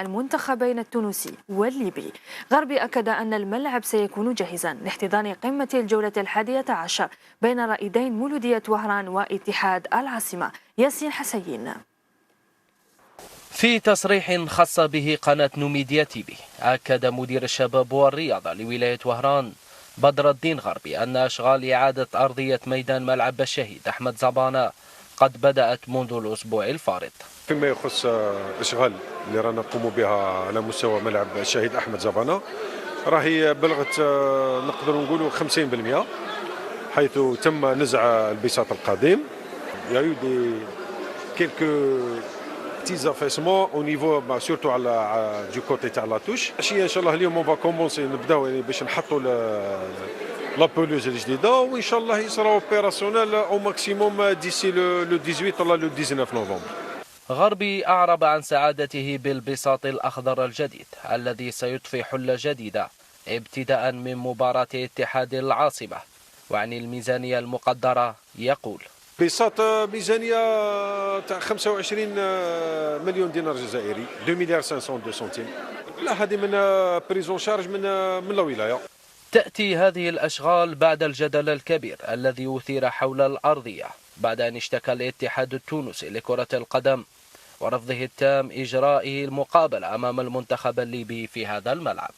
المنتخبين التونسي والليبي. غربي أكد أن الملعب سيكون جاهزا لاحتضان قمة الجولة 11 بين رائدين مولودية وهران واتحاد العاصمة. ياسين حسين. في تصريح خاص به قناة نوميديا تي في، أكد مدير الشباب والرياضة لولاية وهران بدر الدين غربي أن أشغال إعادة أرضية ميدان ملعب الشهيد أحمد زبانة قد بدأت منذ الأسبوع الفارط. فيما يخص الاشغال اللي رانا نقوم بها على مستوى ملعب الشهيد احمد زبانة، راهي بلغت نقدر نقولوا 50%، حيث تم نزع البساط القديم. يا دي كيلكو petits affaissements au niveau surtout على du côté تاع لاتوش. عشيه ان شاء الله اليوم اون كومونسي نبداو يعني باش نحطوا لا بولوز الجديده، وان شاء الله يصرا اوبيراسيونيل او ماكسيموم ديسي لو 18 ولا لو 19 نوفمبر. غربي أعرب عن سعادته بالبساط الأخضر الجديد الذي سيضفي حلة جديدة ابتداء من مباراة اتحاد العاصمة، وعن الميزانية المقدرة يقول: بساط ميزانية تاع 25 مليون دينار جزائري، 2 مليار 502 سنتيم. لا هذه من بريزون شارج من الولاية. تأتي هذه الأشغال بعد الجدل الكبير الذي أثير حول الأرضية بعد أن اشتكى الاتحاد التونسي لكرة القدم ورفضه التام إجرائه المقابلة أمام المنتخب الليبي في هذا الملعب.